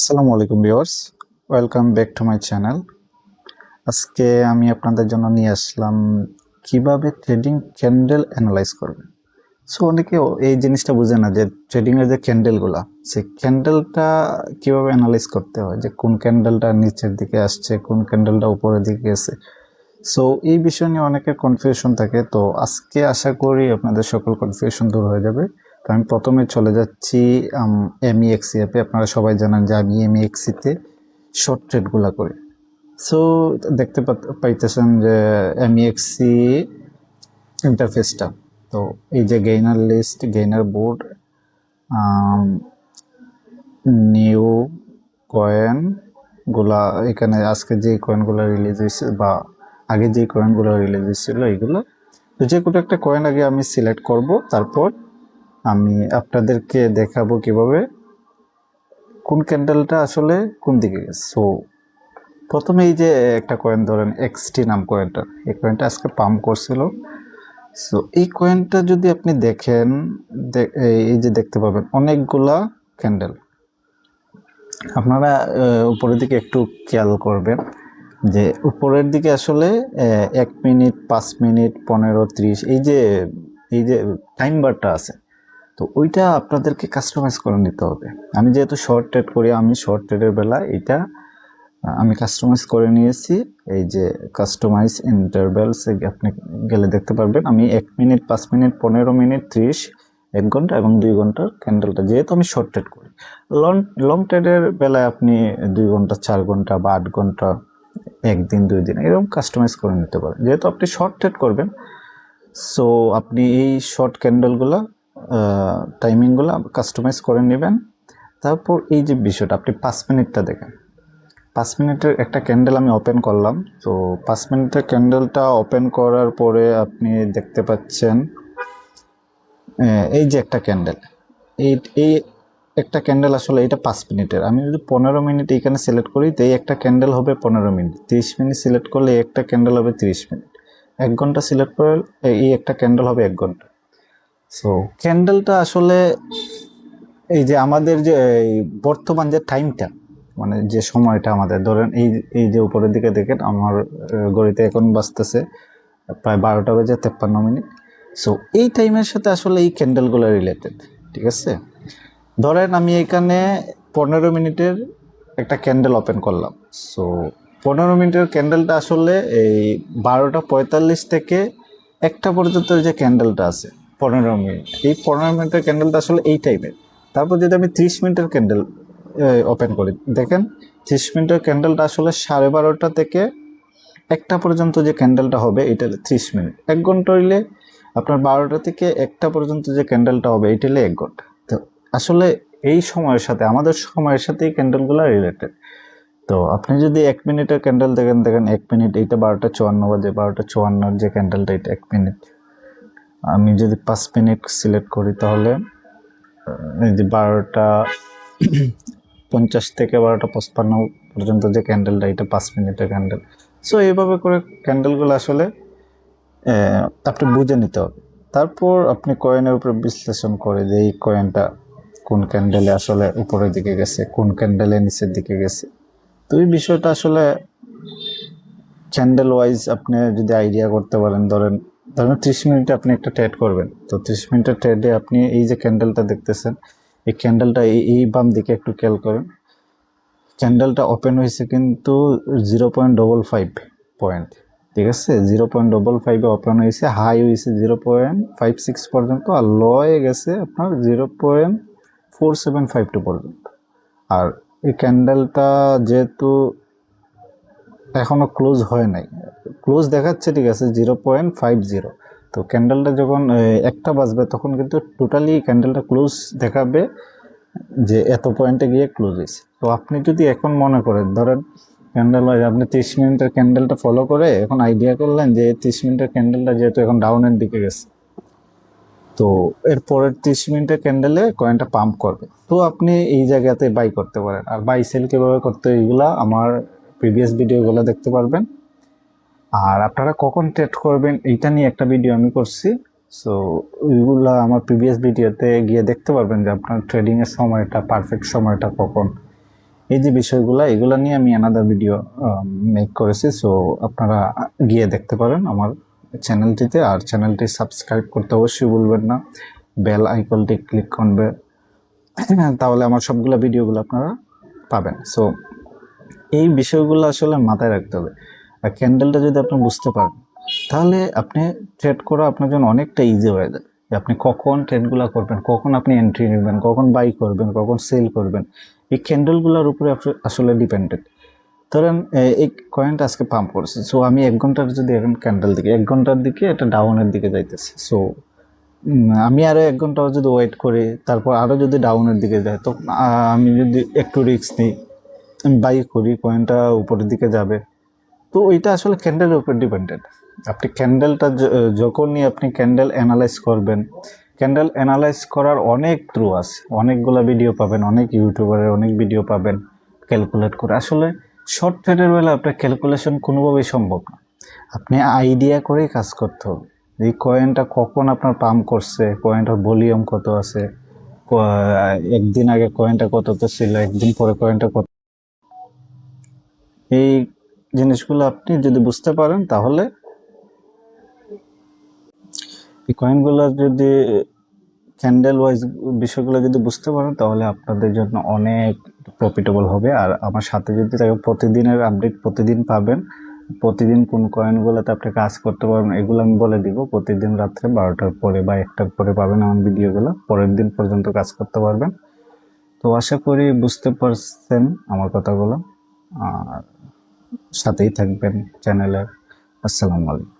আসসালামু আলাইকুম viewers, welcome back to my channel. আজকে আমি আপনাদের জন্য নিয়ে আসলাম কিভাবে ট্রেডিং ক্যান্ডেল অ্যানালাইজ করবেন। সো অনেকে এই জিনিসটা বুঝে না যে ট্রেডিংয়ের যে ক্যান্ডেলগুলা, সেই ক্যান্ডেলটা কিভাবে অ্যানালাইজ করতে হয়, যে কোন ক্যান্ডেলটা নিচের দিকে আসছে, কোন ক্যান্ডেলটা উপরের দিকে গেছে। সো এই বিষয় নিয়ে অনেকের কনফিউশন থাকে। তো আজকে আশা করি আপনাদের সকল কনফিউশন দূর হয়ে যাবে। তো আমি প্রথমে চলে যাচ্ছি এমইএক্সি অ্যাপে। আপনারা সবাই জানেন যে আমি এমইএক্সিতে শর্ট ট্রেডগুলো করি। সো দেখতে পাইতেছেন যে এমইএক্সি ইন্টারফেসটা। তো এই যে gainer list, gainer board, new কয়েনগুলা, এখানে আজকে যে কয়েনগুলো রিলিজ হয়েছে বা আগে যে কয়েনগুলো রিলিজ হয়েছিল এইগুলো। তো যে কোনো একটা কয়েন আগে আমি সিলেক্ট করব, তারপর আমি আপনাদেরকে দেখাবো কিভাবে কোন ক্যান্ডেলটা আসলে কোন দিকে গেছে। সো প্রথমে এই যে একটা কয়েন ধরেন এক্সটি নাম কয়েনটা, এই কয়েনটা আজকে পাম্প করছিল। সো এই কয়েনটা যদি আপনি দেখেন, এই যে দেখতে পাবেন অনেকগুলা ক্যান্ডেল। আপনারা উপরের দিকে একটু খেয়াল করবেন যে উপরের দিকে আসলে 1 মিনিট, 5 মিনিট, 15, 30 এই যে টাইম বারটা আছে। তো ওইটা আপনাদেরকে কাস্টমাইজ করে নিতে হবে। আমি যেহেতু শর্ট ট্রেড করি, আমি শর্ট ট্রেডের বেলা এটা আমি কাস্টমাইজ করে নিয়েছি। এই যে কাস্টমাইজ ইন্টারভ্যালস আপনি গেলে দেখতে পারবেন আমি 1 মিনিট, 5 মিনিট, 15 মিনিট, 30, 1 ঘন্টা এবং 2 ঘন্টার ক্যান্ডেলটা, যেহেতু আমি শর্ট ট্রেড করি। লং ট্রেডের বেলায় আপনি 2 ঘন্টা, 4 ঘন্টা বা 8 ঘন্টা, 1 দিন, 2 দিন এরকম কাস্টমাইজ করে নিতে পারেন। যেহেতু আপনি শর্ট ট্রেড করবেন, সো আপনি এই শর্ট ক্যান্ডেলগুলো টাইমিংগুলো কাস্টমাইজ করে নেবেন। তারপর এই যে বিষয়টা, আপনি 5 মিনিটটা দেখেন। 5 মিনিটের একটা ক্যান্ডেল আমি ওপেন করলাম। তো 5 মিনিটের ক্যান্ডেলটা ওপেন করার পরে আপনি দেখতে পাচ্ছেন এই যে একটা ক্যান্ডেল, এই একটা ক্যান্ডেল আসলে এটা 5 মিনিটের। আমি যদি 15 মিনিট এইখানে সিলেক্ট করি, তো এই একটা ক্যান্ডেল হবে 15 মিনিট। 30 মিনিট সিলেক্ট করলে এই একটা ক্যান্ডেল হবে 30 মিনিট। 1 ঘন্টা সিলেক্ট করলে এই একটা ক্যান্ডেল হবে 1 ঘন্টা। সো ক্যান্ডেলটা আসলে এই যে আমাদের যে বর্তমান যে টাইমটা, মানে যে সময়টা আমাদের ধরেন এই যে উপরের দিকে দেখেন আমার ঘড়িতে এখন বাজতেছে প্রায় 12টা বেজে 53 মিনিট। সো এই টাইমের সাথে আসলে এই ক্যান্ডেলগুলো রিলেটেড, ঠিক আছে। ধরেন আমি এখানে 15 মিনিটের একটা ক্যান্ডেল ওপেন করলাম। সো 15 মিনিটের ক্যান্ডেলটা আসলে এই 12টা 45 থেকে 1টা পর্যন্ত যে ক্যান্ডেলটা আছে 15 মিনিট, এই 15 মিনিটের ক্যান্ডেলটা আসলে এই টাইপের। তারপর যদি আমি 30 মিনিটের ক্যান্ডেল ওপেন করি, দেখেন 30 মিনিটের ক্যান্ডেলটা আসলে 12:30 থেকে 1টা পর্যন্ত যে ক্যান্ডেলটা হবে এটা 30 মিনিট। 1 ঘন্টা হইলে আপনার 12টা থেকে 1টা পর্যন্ত যে ক্যান্ডেলটা হবে এটা হলে 1 ঘন্টা। তো আসলে এই সময়ের সাথে আমাদের সময়ের সাথে এই ক্যান্ডেলগুলো রিলেটেড। তো আপনি যদি 1 মিনিটের ক্যান্ডেল দেখেন 1 মিনিট, এইটা 12টা 54 বাজে, 12টা 54 যে ক্যান্ডেলটা এটা 1 মিনিট। আমি যদি 5 মিনিট সিলেক্ট করি তাহলে এই যে 12টা 50 থেকে 12টা 55 পর্যন্ত যে ক্যান্ডেলটা এটা 5 মিনিটের ক্যান্ডেল। সো এইভাবে করে ক্যান্ডেলগুলো আসলে আপনি বুঝে নিতে হবে। তারপর আপনি কয়েনের উপরে বিশ্লেষণ করে যে এই কয়েনটা কোন ক্যান্ডেলে আসলে উপরের দিকে গেছে, কোন ক্যান্ডেলে নিচের দিকে গেছে। তো এই বিষয়টা আসলে ক্যান্ডেল ওয়াইজ আপনি যদি আইডিয়া করতে পারেন, ধরেন 30 মিনিটে আপনি একটা ট্রেড করবেন। তো 30 মিনিটের ট্রেডে আপনি এই যে ক্যান্ডেলটা দেখতেছেন, এই ক্যান্ডেলটা এই বাম দিকে একটু খেয়াল করেন। ক্যান্ডেলটা ওপেন হয়েছে কিন্তু 0.55 পয়েন্ট, ঠিক আছে। 0.55 ওপেন হয়েছে, হাই হয়েছে 0.56 পর্যন্ত, আর লয়ে গেছে আপনার 0.4752 পর্যন্ত। আর এই ক্যান্ডেলটা যেহেতু এখনো ক্লোজ হয় নাই, ক্লোজ দেখাচ্ছে ঠিক আছে 0.50। তো ক্যান্ডেলটা যখন 1টা বাজবে তখন কিন্তু টোটালি ক্যান্ডেলটা ক্লোজ দেখাবে যে এত পয়েন্টে গিয়ে ক্লোজ হয়েছে। তো আপনি যদি এখন মনে করেন, ধরেন ক্যান্ডেল ওয়াইজ আপনি 30 মিনিটের ক্যান্ডেলটা ফলো করে এখন আইডিয়া করলেন যে 30 মিনিটের ক্যান্ডেলটা যেহেতু এখন ডাউনের দিকে গেছে, তো এর পরের 30 মিনিটের ক্যান্ডেলে কয়েনটা পাম্প করবে। তো আপনি এই জায়গাতে বাই করতে পারেন। আর বাই সেল কীভাবে করতে হয় এগুলা আমার প্রিভিয়াস ভিডিওগুলো দেখতে পারবেন। আর আপনারা কখন ট্রেড করবেন এইটা নিয়ে একটা ভিডিও আমি করছি। সো ওইগুলো আমার প্রিভিয়াস ভিডিওতে গিয়ে দেখতে পারবেন যে আপনার ট্রেডিংয়ের সময়টা, পারফেক্ট সময়টা কখন, এই যে বিষয়গুলো, এগুলো নিয়ে আমি অ্যানাদার ভিডিও মেক করেছি। সো আপনারা গিয়ে দেখতে পারেন আমার চ্যানেলটিতে। আর চ্যানেলটি সাবস্ক্রাইব করতে অবশ্যই ভুলবেন না, বেল আইকনটি ক্লিক করবে, তাহলে আমার সবগুলো ভিডিওগুলো আপনারা পাবেন। সো এই বিষয়গুলো আসলে মাথায় রাখতে হবে। আর ক্যান্ডেলটা যদি আপনি বুঝতে পারেন, তাহলে আপনি ট্রেড করা আপনার জন্য অনেকটা ইজি হয়ে যায়। যে আপনি কখন ট্রেডগুলো করবেন, কখন আপনি এন্ট্রি নেবেন, কখন বাই করবেন, কখন সেল করবেন, এই ক্যান্ডেলগুলোর উপরে আসলে ডিপেন্ডেন্ট। ধরেন এই কয়েনটা আজকে পাম্প করছে, সো আমি 1 ঘন্টার যদি এখন ক্যান্ডেল দিকে 1 ঘন্টার দিকে এটা ডাউনের দিকে যাইতেছে, সো আমি আরো 1 ঘন্টা যদি ওয়েট করি, তারপর আরো যদি ডাউনের দিকে যায়, তো আমি যদি একটু রিস্ক নিই, আমি বাই করি, কয়েনটা উপরের দিকে যাবে। তো এটা আসলে ক্যান্ডেলের উপর ডিপেন্ডেন্ট। আপনি ক্যান্ডেলটা যখনই আপনি ক্যান্ডেল অ্যানালাইজ করবেন, ক্যান্ডেল অ্যানালাইজ করার অনেক থ্রু আছে, অনেকগুলো ভিডিও পাবেন, অনেক ইউটিউবারের অনেক ভিডিও পাবেন ক্যালকুলেট করে। আসলে শর্ট ট্রেডের বেলা আপনার ক্যালকুলেশন কোনোভাবেই সম্ভব না, আপনি আইডিয়া করেই কাজ করতে হবে। এই কয়েনটা কখন আপনার পাম্প করছে, কয়েনটার ভলিউম কত আছে, একদিন আগে কয়েনটা কততে ছিল, একদিন পরে কয়েনটা কত, এই জিনিসগুলো আপনি যদি বুঝতে পারেন, তাহলে এই কয়েনগুলো যদি ক্যান্ডেল ওয়াইজ বিষয়গুলো যদি বুঝতে পারেন, তাহলে আপনাদের জন্য অনেক প্রফিটেবল হবে। আর আমার সাথে যদি থাকে, প্রতিদিনের আপডেট প্রতিদিন পাবেন, প্রতিদিন কোন কয়েনগুলোতে আপনি কাজ করতে পারবেন এগুলো আমি বলে দিব। প্রতিদিন রাত্রে 12টার পরে বা 1টার পরে পাবেন আমার ভিডিওগুলো, পরের দিন পর্যন্ত কাজ করতে পারবেন। তো আশা করি বুঝতে পারছেন আমার কথাগুলো, আর সাথেই থাকবেন চ্যানেলের। আসসালামু আলাইকুম।